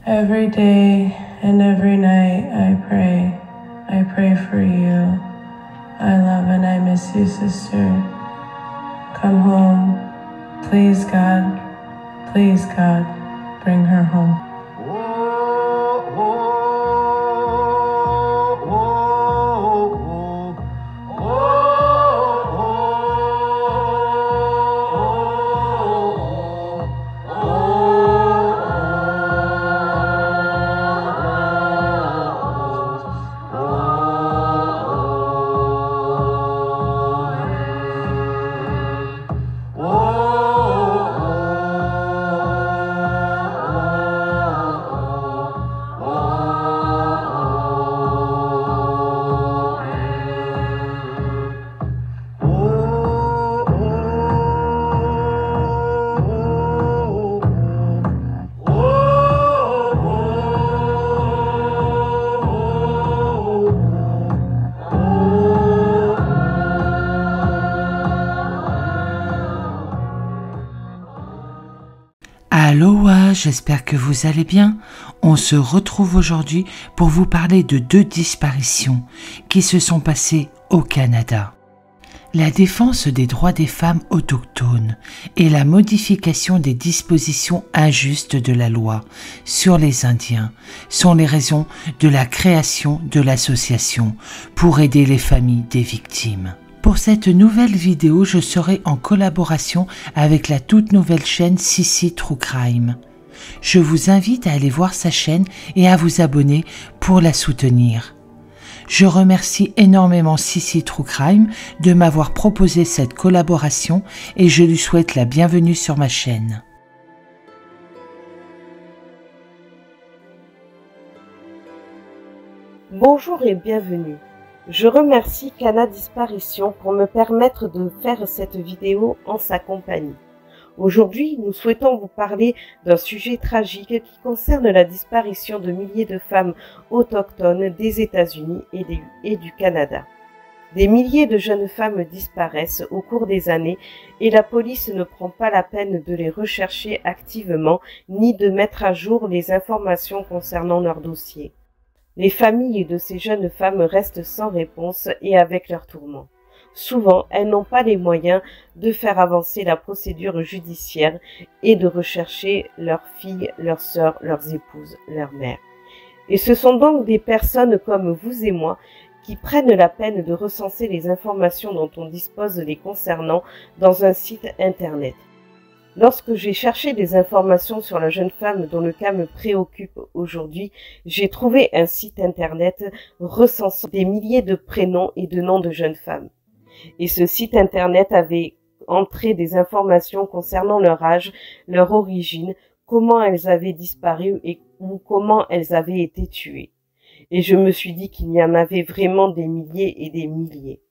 Every day and every night I pray. I pray for you. I love and I miss you, sister. Come home. Please, God, bring her home. Aloha, j'espère que vous allez bien. On se retrouve aujourd'hui pour vous parler de 2 disparitions qui se sont passées au Canada. La défense des droits des femmes autochtones et la modification des dispositions injustes de la loi sur les Indiens sont les raisons de la création de l'association pour aider les familles des victimes. Pour cette nouvelle vidéo, je serai en collaboration avec la toute nouvelle chaîne Sissi True Crime. Je vous invite à aller voir sa chaîne et à vous abonner pour la soutenir. Je remercie énormément Sissi True Crime de m'avoir proposé cette collaboration et je lui souhaite la bienvenue sur ma chaîne. Bonjour et bienvenue. Je remercie Cana Disparition pour me permettre de faire cette vidéo en sa compagnie. Aujourd'hui, nous souhaitons vous parler d'un sujet tragique qui concerne la disparition de milliers de femmes autochtones des États-Unis et du Canada. Des milliers de jeunes femmes disparaissent au cours des années et la police ne prend pas la peine de les rechercher activement ni de mettre à jour les informations concernant leur dossier. Les familles de ces jeunes femmes restent sans réponse et avec leurs tourments. Souvent, elles n'ont pas les moyens de faire avancer la procédure judiciaire et de rechercher leurs filles, leurs sœurs, leurs épouses, leurs mères. Et ce sont donc des personnes comme vous et moi qui prennent la peine de recenser les informations dont on dispose les concernant dans un site internet. Lorsque j'ai cherché des informations sur la jeune femme dont le cas me préoccupe aujourd'hui, j'ai trouvé un site internet recensant des milliers de prénoms et de noms de jeunes femmes. Et ce site internet avait entré des informations concernant leur âge, leur origine, comment elles avaient disparu ou comment elles avaient été tuées. Et je me suis dit qu'il y en avait vraiment des milliers et des milliers.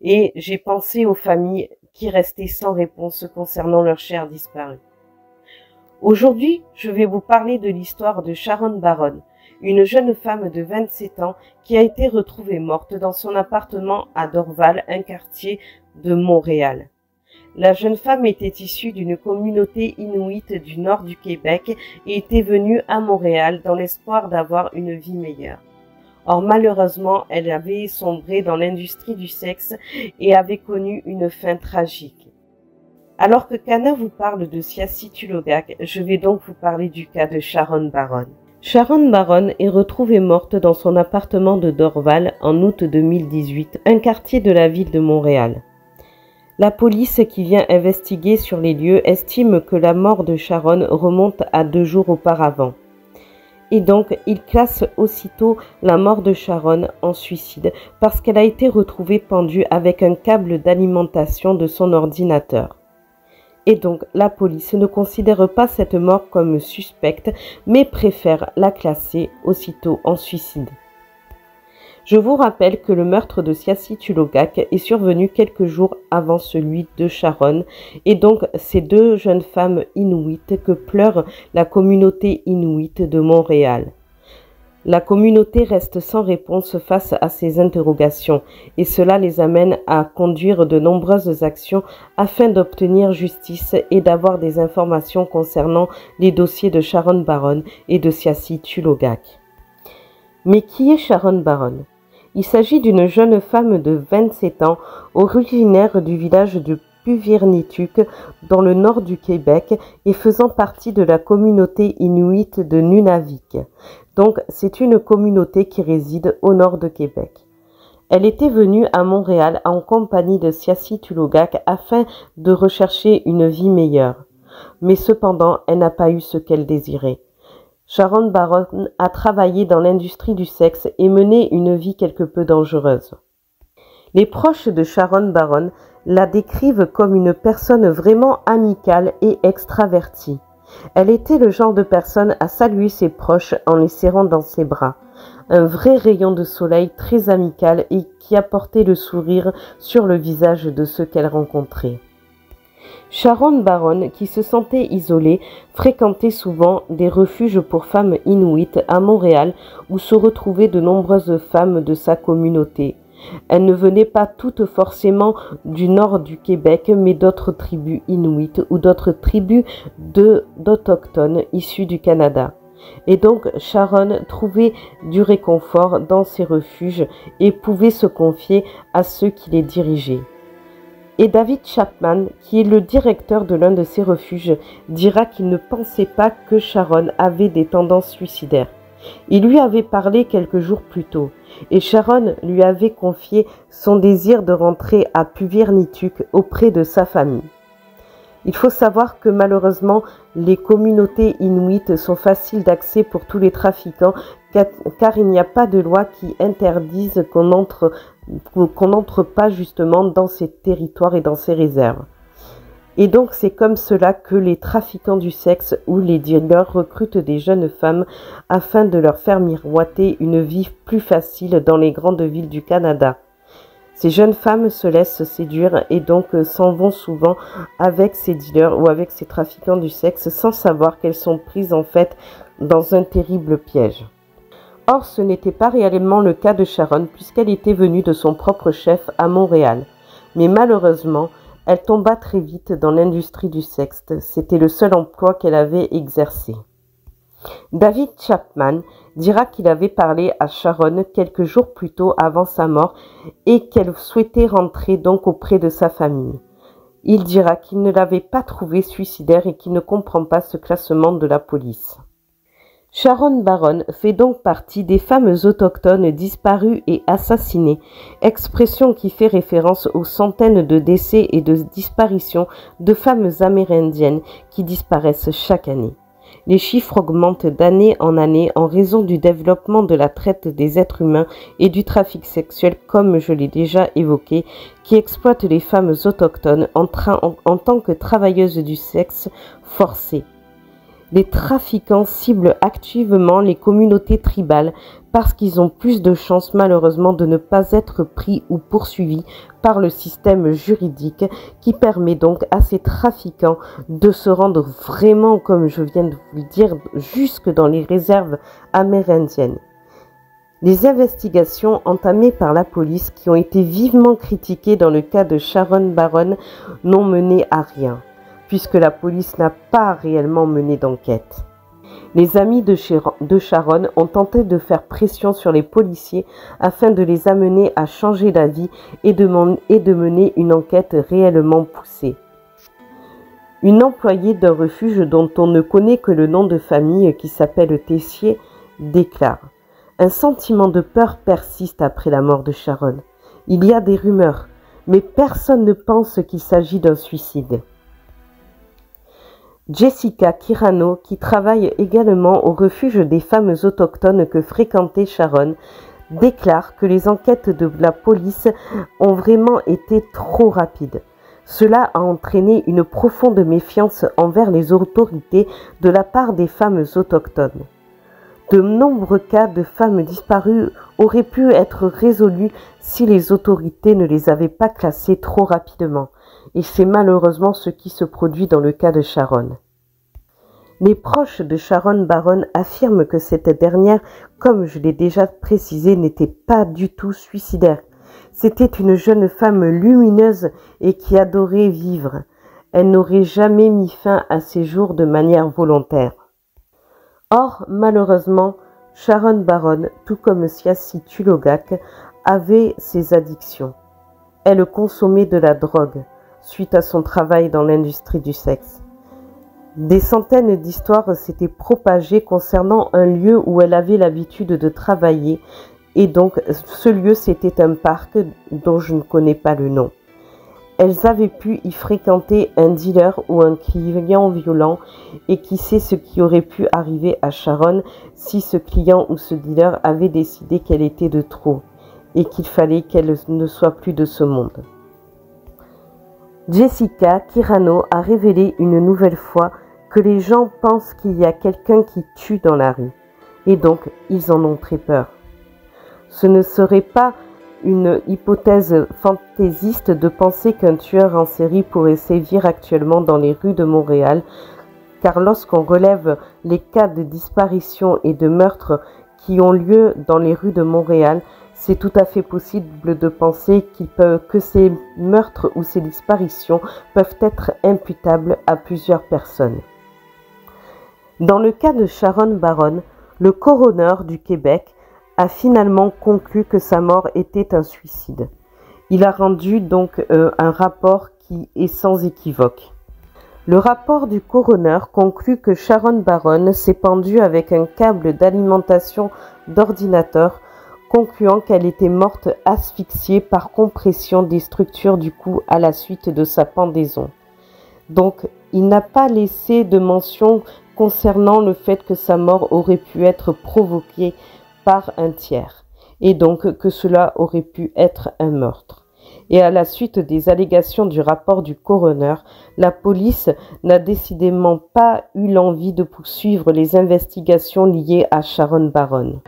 Et j'ai pensé aux familles qui restaient sans réponse concernant leurs chers disparus. Aujourd'hui, je vais vous parler de l'histoire de Sharon Baron, une jeune femme de 27 ans qui a été retrouvée morte dans son appartement à Dorval, un quartier de Montréal. La jeune femme était issue d'une communauté inuite du nord du Québec et était venue à Montréal dans l'espoir d'avoir une vie meilleure. Or, malheureusement, elle avait sombré dans l'industrie du sexe et avait connu une fin tragique. Alors que Cana vous parle de Siassi Tulogak, je vais donc vous parler du cas de Sharon Baron. Sharon Baron est retrouvée morte dans son appartement de Dorval en août 2018, un quartier de la ville de Montréal. La police qui vient investiguer sur les lieux estime que la mort de Sharon remonte à 2 jours auparavant. Et donc, il classe aussitôt la mort de Sharon en suicide parce qu'elle a été retrouvée pendue avec un câble d'alimentation de son ordinateur. Et donc, la police ne considère pas cette mort comme suspecte, mais préfère la classer aussitôt en suicide. Je vous rappelle que le meurtre de Siassi Tulogak est survenu quelques jours avant celui de Sharon, et donc ces 2 jeunes femmes inuites que pleure la communauté inuite de Montréal. La communauté reste sans réponse face à ces interrogations et cela les amène à conduire de nombreuses actions afin d'obtenir justice et d'avoir des informations concernant les dossiers de Sharon Baron et de Siassi Tulogak. Mais qui est Sharon Baron? Il s'agit d'une jeune femme de 27 ans, originaire du village de Puvirnituk dans le nord du Québec et faisant partie de la communauté inuit de Nunavik. Donc c'est une communauté qui réside au nord de Québec. Elle était venue à Montréal en compagnie de Siassi Tulogak afin de rechercher une vie meilleure. Mais cependant, elle n'a pas eu ce qu'elle désirait. Sharon Baron a travaillé dans l'industrie du sexe et mené une vie quelque peu dangereuse. Les proches de Sharon Baron la décrivent comme une personne vraiment amicale et extravertie. Elle était le genre de personne à saluer ses proches en les serrant dans ses bras. Un vrai rayon de soleil très amical et qui apportait le sourire sur le visage de ceux qu'elle rencontrait. Sharon Baron, qui se sentait isolée, fréquentait souvent des refuges pour femmes inuites à Montréal où se retrouvaient de nombreuses femmes de sa communauté. Elles ne venaient pas toutes forcément du nord du Québec, mais d'autres tribus inuites ou d'autres tribus d'autochtones issus du Canada. Et donc Sharon trouvait du réconfort dans ces refuges et pouvait se confier à ceux qui les dirigeaient. Et David Chapman, qui est le directeur de l'un de ces refuges, dira qu'il ne pensait pas que Sharon avait des tendances suicidaires. Il lui avait parlé quelques jours plus tôt, et Sharon lui avait confié son désir de rentrer à Puvirnituk auprès de sa famille. Il faut savoir que malheureusement, les communautés inuites sont faciles d'accès pour tous les trafiquants, car il n'y a pas de loi qui interdise qu'on n'entre pas justement dans ces territoires et dans ces réserves. Et donc c'est comme cela que les trafiquants du sexe ou les dealers recrutent des jeunes femmes afin de leur faire miroiter une vie plus facile dans les grandes villes du Canada. Ces jeunes femmes se laissent séduire et donc s'en vont souvent avec ces dealers ou avec ces trafiquants du sexe sans savoir qu'elles sont prises en fait dans un terrible piège. Or ce n'était pas réellement le cas de Sharon puisqu'elle était venue de son propre chef à Montréal. Mais malheureusement, elle tomba très vite dans l'industrie du sexe. C'était le seul emploi qu'elle avait exercé. David Chapman dira qu'il avait parlé à Sharon quelques jours plus tôt avant sa mort et qu'elle souhaitait rentrer donc auprès de sa famille. Il dira qu'il ne l'avait pas trouvée suicidaire et qu'il ne comprend pas ce classement de la police. Sharon Baron fait donc partie des femmes autochtones disparues et assassinées, expression qui fait référence aux centaines de décès et de disparitions de femmes amérindiennes qui disparaissent chaque année. Les chiffres augmentent d'année en année en raison du développement de la traite des êtres humains et du trafic sexuel, comme je l'ai déjà évoqué, qui exploite les femmes autochtones en tant que travailleuses du sexe forcées. Les trafiquants ciblent activement les communautés tribales parce qu'ils ont plus de chances malheureusement de ne pas être pris ou poursuivis par le système juridique qui permet donc à ces trafiquants de se rendre vraiment, comme je viens de vous le dire, jusque dans les réserves amérindiennes. Les investigations entamées par la police qui ont été vivement critiquées dans le cas de Sharon Baron n'ont mené à rien, puisque la police n'a pas réellement mené d'enquête. Les amis de Sharon ont tenté de faire pression sur les policiers afin de les amener à changer d'avis et de mener une enquête réellement poussée. Une employée d'un refuge dont on ne connaît que le nom de famille qui s'appelle Tessier déclare « Un sentiment de peur persiste après la mort de Sharon. Il y a des rumeurs, mais personne ne pense qu'il s'agit d'un suicide. » Jessica Kirano, qui travaille également au refuge des femmes autochtones que fréquentait Sharon, déclare que les enquêtes de la police ont vraiment été trop rapides. Cela a entraîné une profonde méfiance envers les autorités de la part des femmes autochtones. De nombreux cas de femmes disparues auraient pu être résolus si les autorités ne les avaient pas classées trop rapidement. Et c'est malheureusement ce qui se produit dans le cas de Sharon. Les proches de Sharon Baron affirment que cette dernière, comme je l'ai déjà précisé, n'était pas du tout suicidaire. C'était une jeune femme lumineuse et qui adorait vivre. Elle n'aurait jamais mis fin à ses jours de manière volontaire. Or, malheureusement, Sharon Baron, tout comme Siassi Tulogak, avait ses addictions. Elle consommait de la drogue, suite à son travail dans l'industrie du sexe. Des centaines d'histoires s'étaient propagées concernant un lieu où elle avait l'habitude de travailler, et donc ce lieu c'était un parc dont je ne connais pas le nom. Elles avaient pu y fréquenter un dealer ou un client violent, et qui sait ce qui aurait pu arriver à Sharon si ce client ou ce dealer avait décidé qu'elle était de trop, et qu'il fallait qu'elle ne soit plus de ce monde. Jessica Kirano a révélé une nouvelle fois que les gens pensent qu'il y a quelqu'un qui tue dans la rue, et donc ils en ont très peur. Ce ne serait pas une hypothèse fantaisiste de penser qu'un tueur en série pourrait sévir actuellement dans les rues de Montréal, car lorsqu'on relève les cas de disparition et de meurtres qui ont lieu dans les rues de Montréal, c'est tout à fait possible de penser que ces meurtres ou ces disparitions peuvent être imputables à plusieurs personnes. Dans le cas de Sharon Baron, le coroner du Québec a finalement conclu que sa mort était un suicide. Il a rendu donc un rapport qui est sans équivoque. Le rapport du coroner conclut que Sharon Baron s'est pendue avec un câble d'alimentation d'ordinateur, concluant qu'elle était morte asphyxiée par compression des structures du cou à la suite de sa pendaison. Donc, il n'a pas laissé de mention concernant le fait que sa mort aurait pu être provoquée par un tiers, et donc que cela aurait pu être un meurtre. Et à la suite des allégations du rapport du coroner, la police n'a décidément pas eu l'envie de poursuivre les investigations liées à Sharon Baron.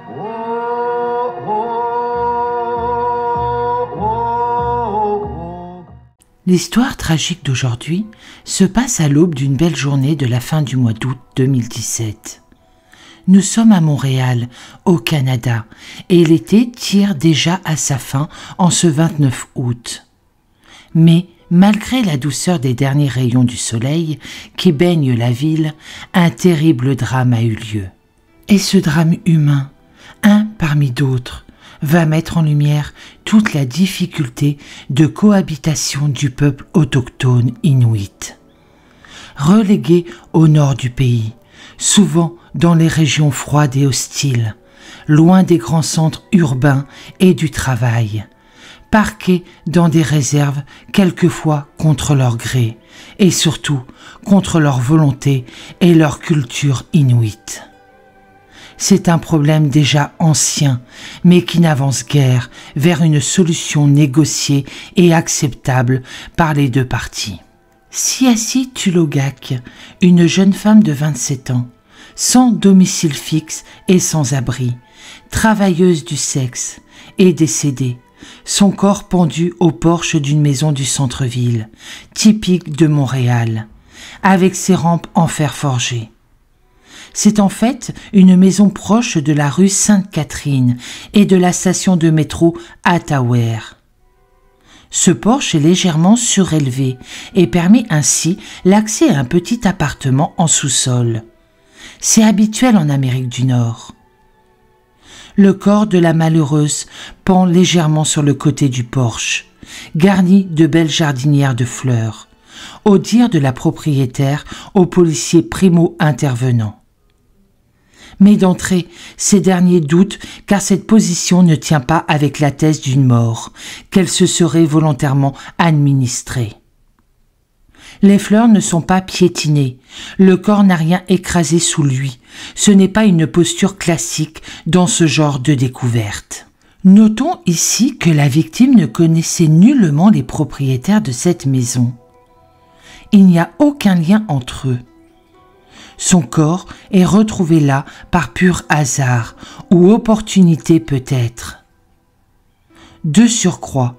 L'histoire tragique d'aujourd'hui se passe à l'aube d'une belle journée de la fin du mois d'août 2017. Nous sommes à Montréal, au Canada, et l'été tire déjà à sa fin en ce 29 août. Mais, malgré la douceur des derniers rayons du soleil qui baignent la ville, un terrible drame a eu lieu. Et ce drame humain, un parmi d'autres, va mettre en lumière toute la difficulté de cohabitation du peuple autochtone inuit. Relégué au nord du pays, souvent dans les régions froides et hostiles, loin des grands centres urbains et du travail, parqués dans des réserves quelquefois contre leur gré, et surtout contre leur volonté et leur culture inuite. C'est un problème déjà ancien, mais qui n'avance guère vers une solution négociée et acceptable par les deux parties. Siassi Tulogak, une jeune femme de 27 ans, sans domicile fixe et sans abri, travailleuse du sexe, est décédée, son corps pendu au porche d'une maison du centre-ville, typique de Montréal, avec ses rampes en fer forgé. C'est en fait une maison proche de la rue Sainte-Catherine et de la station de métro Ottawa. Ce porche est légèrement surélevé et permet ainsi l'accès à un petit appartement en sous-sol. C'est habituel en Amérique du Nord. Le corps de la malheureuse pend légèrement sur le côté du porche, garni de belles jardinières de fleurs, au dire de la propriétaire aux policiers primo-intervenants. Mais d'entrée, ces derniers doutent car cette position ne tient pas avec la thèse d'une mort, qu'elle se serait volontairement administrée. Les fleurs ne sont pas piétinées, le corps n'a rien écrasé sous lui, ce n'est pas une posture classique dans ce genre de découverte. Notons ici que la victime ne connaissait nullement les propriétaires de cette maison. Il n'y a aucun lien entre eux. Son corps est retrouvé là par pur hasard ou opportunité peut-être. De surcroît,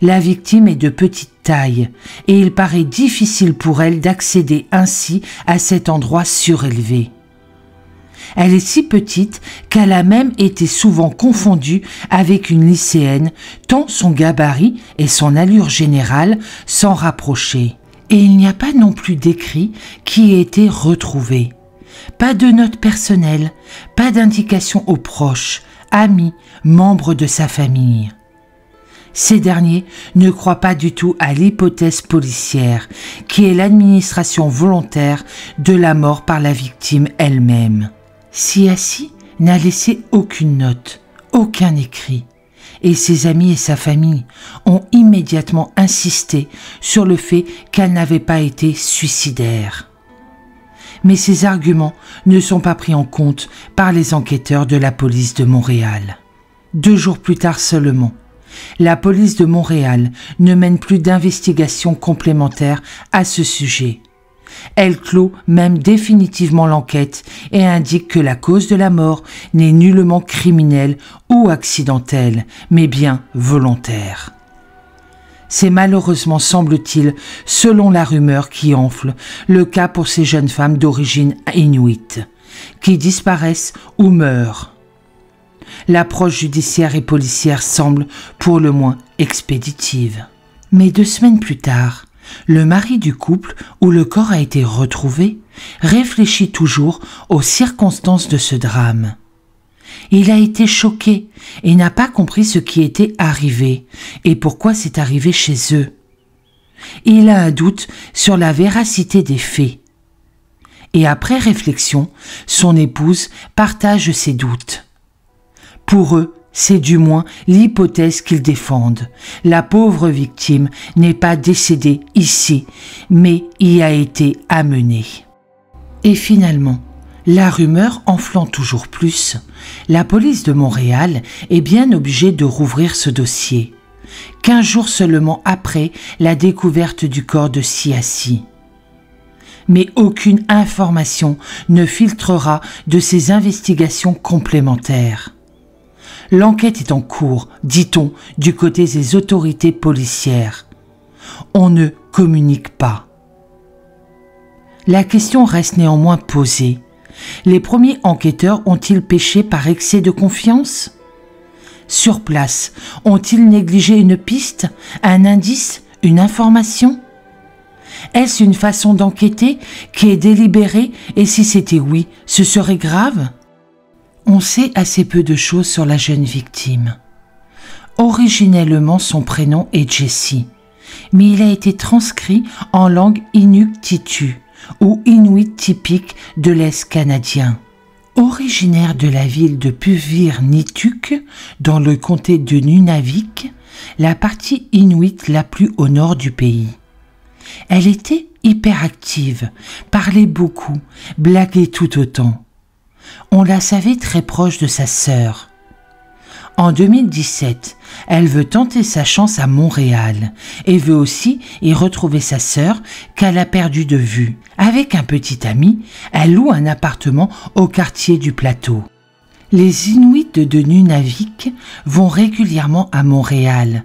la victime est de petite taille et il paraît difficile pour elle d'accéder ainsi à cet endroit surélevé. Elle est si petite qu'elle a même été souvent confondue avec une lycéenne, tant son gabarit et son allure générale s'en rapprochaient. Et il n'y a pas non plus d'écrit qui ait été retrouvé. Pas de notes personnelles, pas d'indication aux proches, amis, membres de sa famille. Ces derniers ne croient pas du tout à l'hypothèse policière, qui est l'administration volontaire de la mort par la victime elle-même. Siassi n'a laissé aucune note, aucun écrit, et ses amis et sa famille ont immédiatement insisté sur le fait qu'elle n'avait pas été suicidaire. Mais ces arguments ne sont pas pris en compte par les enquêteurs de la police de Montréal. 2 jours plus tard seulement, la police de Montréal ne mène plus d'investigation complémentaire à ce sujet. Elle clôt même définitivement l'enquête et indique que la cause de la mort n'est nullement criminelle ou accidentelle, mais bien volontaire. C'est malheureusement, semble-t-il, selon la rumeur qui enfle, le cas pour ces jeunes femmes d'origine inuite, qui disparaissent ou meurent. L'approche judiciaire et policière semble pour le moins expéditive. Mais 2 semaines plus tard, le mari du couple où le corps a été retrouvé réfléchit toujours aux circonstances de ce drame. Il a été choqué et n'a pas compris ce qui était arrivé et pourquoi c'est arrivé chez eux. Il a un doute sur la véracité des faits. Et après réflexion, son épouse partage ses doutes. Pour eux, c'est du moins l'hypothèse qu'ils défendent. La pauvre victime n'est pas décédée ici, mais y a été amenée. Et finalement, la rumeur enflant toujours plus, la police de Montréal est bien obligée de rouvrir ce dossier, 15 jours seulement après la découverte du corps de Siassi. Mais aucune information ne filtrera de ces investigations complémentaires. L'enquête est en cours, dit-on, du côté des autorités policières. On ne communique pas. La question reste néanmoins posée. Les premiers enquêteurs ont-ils péché par excès de confiance? Sur place, ont-ils négligé une piste, un indice, une information? Est-ce une façon d'enquêter qui est délibérée et si c'était oui, ce serait grave? On sait assez peu de choses sur la jeune victime. Originellement, son prénom est Jessie, mais il a été transcrit en langue inuktitut ou inuit typique de l'Est canadien. Originaire de la ville de Puvirnituk, dans le comté de Nunavik, la partie inuite la plus au nord du pays. Elle était hyperactive, parlait beaucoup, blaguait tout autant. On la savait très proche de sa sœur. En 2017, elle veut tenter sa chance à Montréal et veut aussi y retrouver sa sœur qu'elle a perdue de vue. Avec un petit ami, elle loue un appartement au quartier du Plateau. Les Inuits de Nunavik vont régulièrement à Montréal,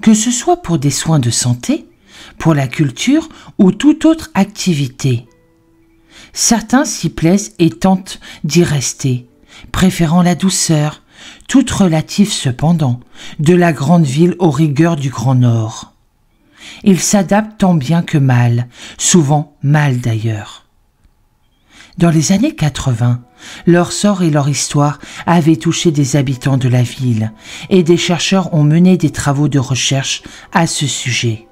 que ce soit pour des soins de santé, pour la culture ou toute autre activité. Certains s'y plaisent et tentent d'y rester, préférant la douceur, toute relative cependant, de la grande ville aux rigueurs du Grand Nord. Ils s'adaptent tant bien que mal, souvent mal d'ailleurs. Dans les années 80, leur sort et leur histoire avaient touché des habitants de la ville et des chercheurs ont mené des travaux de recherche à ce sujet.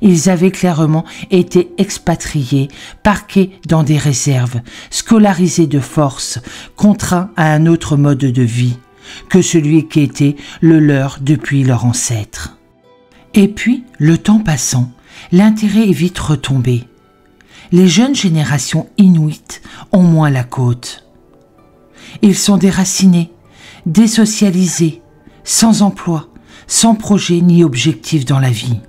Ils avaient clairement été expatriés, parqués dans des réserves, scolarisés de force, contraints à un autre mode de vie que celui qui était le leur depuis leurs ancêtres. Et puis, le temps passant, l'intérêt est vite retombé. Les jeunes générations inuites ont moins la côte. Ils sont déracinés, désocialisés, sans emploi, sans projet ni objectif dans la vie.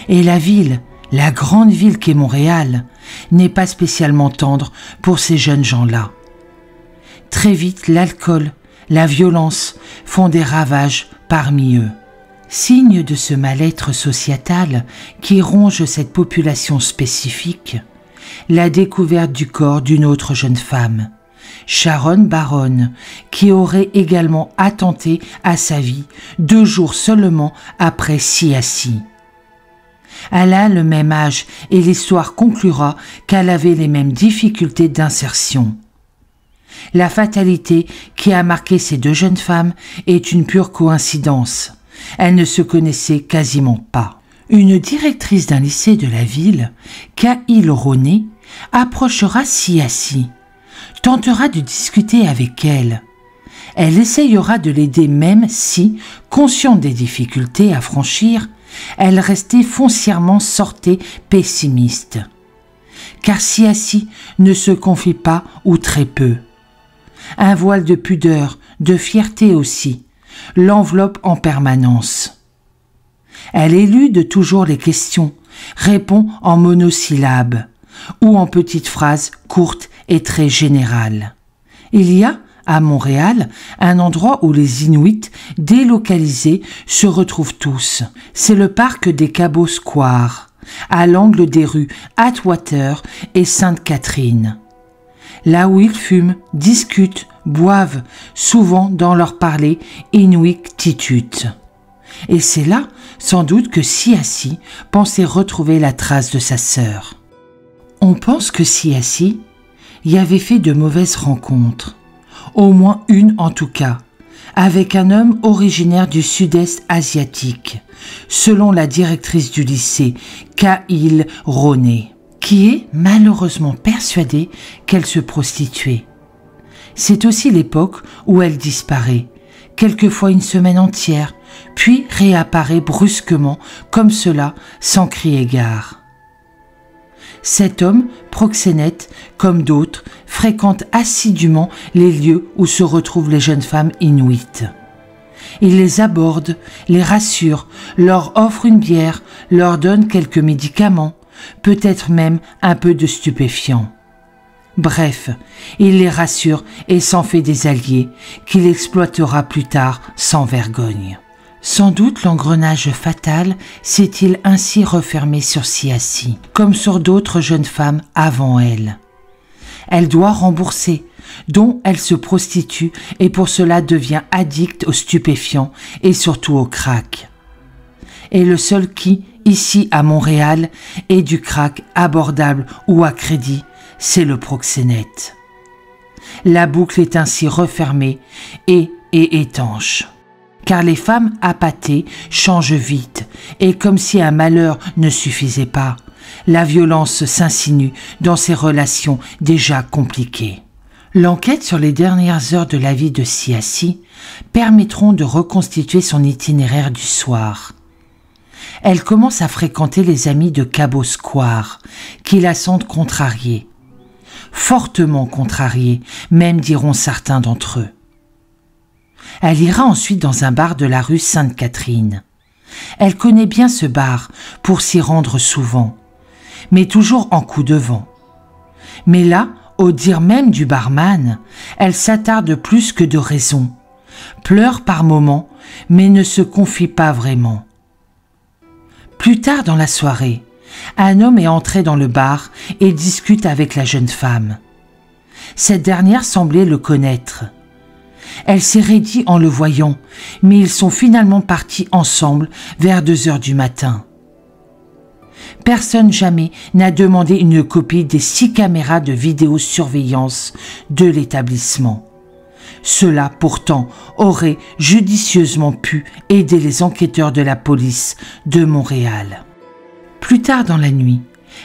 Et la ville, la grande ville qu'est Montréal, n'est pas spécialement tendre pour ces jeunes gens-là. Très vite, l'alcool, la violence font des ravages parmi eux. Signe de ce mal-être sociétal qui ronge cette population spécifique, la découverte du corps d'une autre jeune femme, Sharon Baron, qui aurait également attenté à sa vie 2 jours seulement après Siassi. Elle a le même âge et l'histoire conclura qu'elle avait les mêmes difficultés d'insertion. La fatalité qui a marqué ces 2 jeunes femmes est une pure coïncidence. Elles ne se connaissaient quasiment pas. Une directrice d'un lycée de la ville, Ka'il Roné, approchera Siassi, tentera de discuter avec elle. Elle essayera de l'aider même si, consciente des difficultés à franchir, elle restait foncièrement sortée pessimiste. Car Siassi ne se confie pas ou très peu. Un voile de pudeur, de fierté aussi, l'enveloppe en permanence. Elle élude toujours les questions, répond en monosyllabes ou en petites phrases courtes et très générales. Il y a, à Montréal, un endroit où les Inuits délocalisés se retrouvent tous. C'est le parc des Cabot Square, à l'angle des rues Atwater et Sainte-Catherine. Là où ils fument, discutent, boivent, souvent dans leur parler inuktitut. Et c'est là, sans doute, que Siassi pensait retrouver la trace de sa sœur. On pense que Siassi y avait fait de mauvaises rencontres, au moins une en tout cas, avec un homme originaire du sud-est asiatique, selon la directrice du lycée, Ka'il Roné, qui est malheureusement persuadée qu'elle se prostituait. C'est aussi l'époque où elle disparaît, quelquefois une semaine entière, puis réapparaît brusquement, comme cela, sans crier gare. Cet homme, proxénète, comme d'autres, fréquente assidûment les lieux où se retrouvent les jeunes femmes inuites. Il les aborde, les rassure, leur offre une bière, leur donne quelques médicaments, peut-être même un peu de stupéfiants. Bref, il les rassure et s'en fait des alliés qu'il exploitera plus tard sans vergogne. Sans doute l'engrenage fatal s'est-il ainsi refermé sur Siassi, comme sur d'autres jeunes femmes avant elle. Elle doit rembourser, dont elle se prostitue et pour cela devient addicte aux stupéfiants et surtout au crack. Et le seul qui, ici à Montréal, ait du crack abordable ou à crédit, c'est le proxénète. La boucle est ainsi refermée et étanche. Car les femmes appâtées changent vite, et comme si un malheur ne suffisait pas, la violence s'insinue dans ces relations déjà compliquées. L'enquête sur les dernières heures de la vie de Siassi permettront de reconstituer son itinéraire du soir. Elle commence à fréquenter les amis de Cabot Square, qui la sentent contrariée. Fortement contrariée, même diront certains d'entre eux. Elle ira ensuite dans un bar de la rue Sainte-Catherine. Elle connaît bien ce bar pour s'y rendre souvent, mais toujours en coup de vent. Mais là, au dire même du barman, elle s'attarde plus que de raison, pleure par moments, mais ne se confie pas vraiment. Plus tard dans la soirée, un homme est entré dans le bar et discute avec la jeune femme. Cette dernière semblait le connaître. Elle s'est raidie en le voyant, mais ils sont finalement partis ensemble vers 2 heures du matin. Personne jamais n'a demandé une copie des 6 caméras de vidéosurveillance de l'établissement. Cela, pourtant, aurait judicieusement pu aider les enquêteurs de la police de Montréal. Plus tard dans la nuit,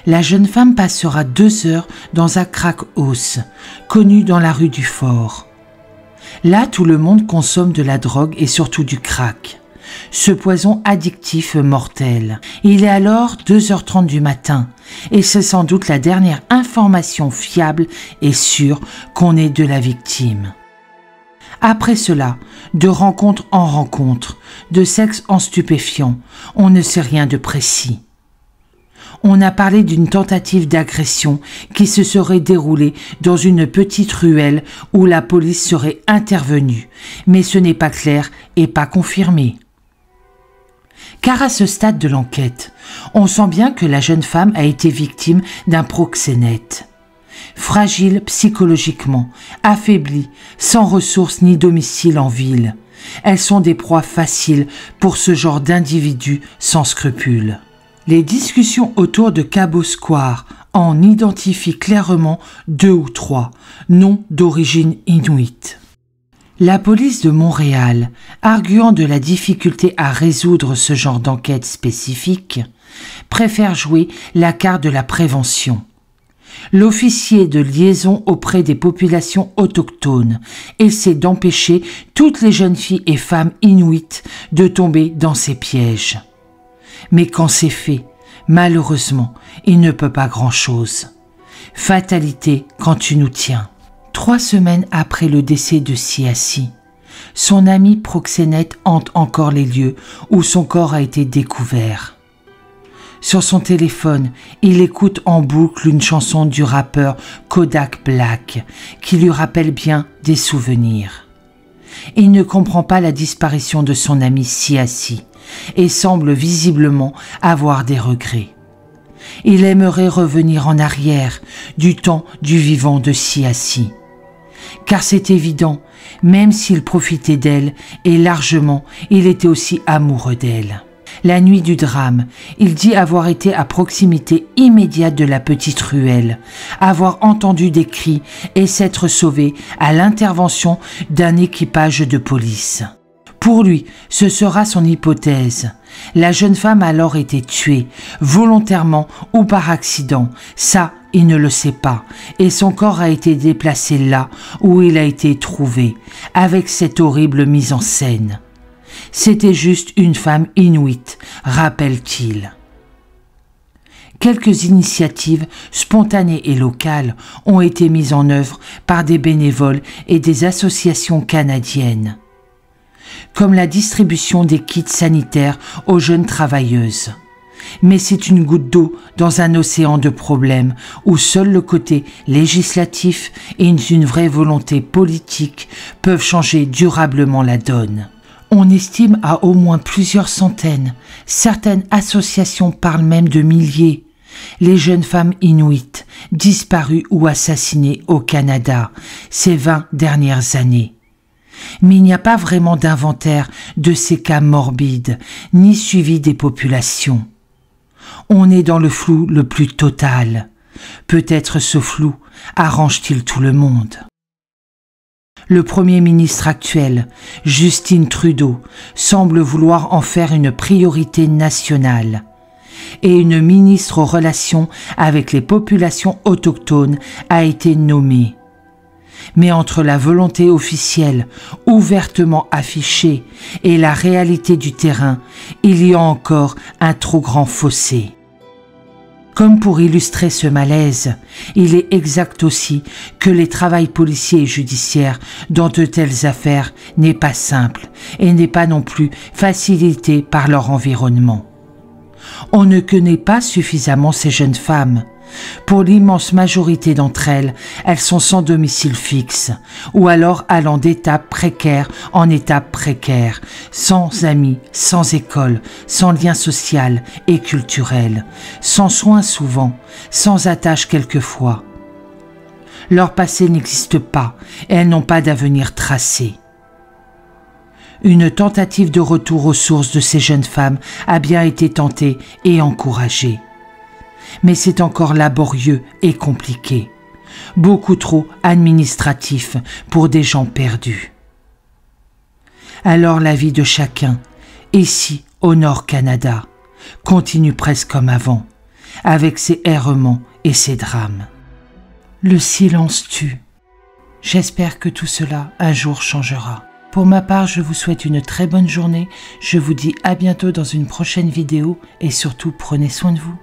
la jeune femme passera 2 heures dans un crack house, connu dans la rue du Fort. Là, tout le monde consomme de la drogue et surtout du crack, ce poison addictif mortel. Il est alors 2h30 du matin et c'est sans doute la dernière information fiable et sûre qu'on ait de la victime. Après cela, de rencontre en rencontre, de sexe en stupéfiant, on ne sait rien de précis. On a parlé d'une tentative d'agression qui se serait déroulée dans une petite ruelle où la police serait intervenue, mais ce n'est pas clair et pas confirmé. Car à ce stade de l'enquête, on sent bien que la jeune femme a été victime d'un proxénète. Fragile psychologiquement, affaiblie, sans ressources ni domicile en ville, elles sont des proies faciles pour ce genre d'individus sans scrupules. Les discussions autour de Cabot Square en identifient clairement 2 ou 3, noms d'origine inuite. La police de Montréal, arguant de la difficulté à résoudre ce genre d'enquête spécifique, préfère jouer la carte de la prévention. L'officier de liaison auprès des populations autochtones essaie d'empêcher toutes les jeunes filles et femmes inuites de tomber dans ces pièges. Mais quand c'est fait, malheureusement, il ne peut pas grand-chose. Fatalité quand tu nous tiens. 3 semaines après le décès de Siassi, son ami proxénète hante encore les lieux où son corps a été découvert. Sur son téléphone, il écoute en boucle une chanson du rappeur Kodak Black qui lui rappelle bien des souvenirs. Il ne comprend pas la disparition de son ami Siassi et semble visiblement avoir des regrets. Il aimerait revenir en arrière du temps du vivant de Siassi. Car c'est évident, même s'il profitait d'elle, et largement, il était aussi amoureux d'elle. La nuit du drame, il dit avoir été à proximité immédiate de la petite ruelle, avoir entendu des cris et s'être sauvé à l'intervention d'un équipage de police. Pour lui, ce sera son hypothèse. La jeune femme a alors été tuée, volontairement ou par accident. Ça, il ne le sait pas. Et son corps a été déplacé là où il a été trouvé, avec cette horrible mise en scène. C'était juste une femme inuite, rappelle-t-il. Quelques initiatives spontanées et locales ont été mises en œuvre par des bénévoles et des associations canadiennes, comme la distribution des kits sanitaires aux jeunes travailleuses. Mais c'est une goutte d'eau dans un océan de problèmes où seul le côté législatif et une vraie volonté politique peuvent changer durablement la donne. On estime à au moins plusieurs centaines, certaines associations parlent même de milliers, les jeunes femmes inuites disparues ou assassinées au Canada ces 20 dernières années. Mais il n'y a pas vraiment d'inventaire de ces cas morbides, ni suivi des populations. On est dans le flou le plus total. Peut-être ce flou arrange-t-il tout le monde. Le Premier ministre actuel, Justin Trudeau, semble vouloir en faire une priorité nationale. Et une ministre aux relations avec les populations autochtones a été nommée. Mais entre la volonté officielle, ouvertement affichée, et la réalité du terrain, il y a encore un trop grand fossé. Comme pour illustrer ce malaise, il est exact aussi que les travails policiers et judiciaires dans de telles affaires n'est pas simple et n'est pas non plus facilité par leur environnement. On ne connaît pas suffisamment ces jeunes femmes. Pour l'immense majorité d'entre elles, elles sont sans domicile fixe, ou alors allant d'étape précaire en étape précaire, sans amis, sans école, sans lien social et culturel, sans soins souvent, sans attache quelquefois. Leur passé n'existe pas et elles n'ont pas d'avenir tracé. Une tentative de retour aux sources de ces jeunes femmes a bien été tentée et encouragée. Mais c'est encore laborieux et compliqué, beaucoup trop administratif pour des gens perdus. Alors la vie de chacun, ici au Nord Canada, continue presque comme avant, avec ses errements et ses drames. Le silence tue. J'espère que tout cela un jour changera. Pour ma part, je vous souhaite une très bonne journée. Je vous dis à bientôt dans une prochaine vidéo et surtout prenez soin de vous.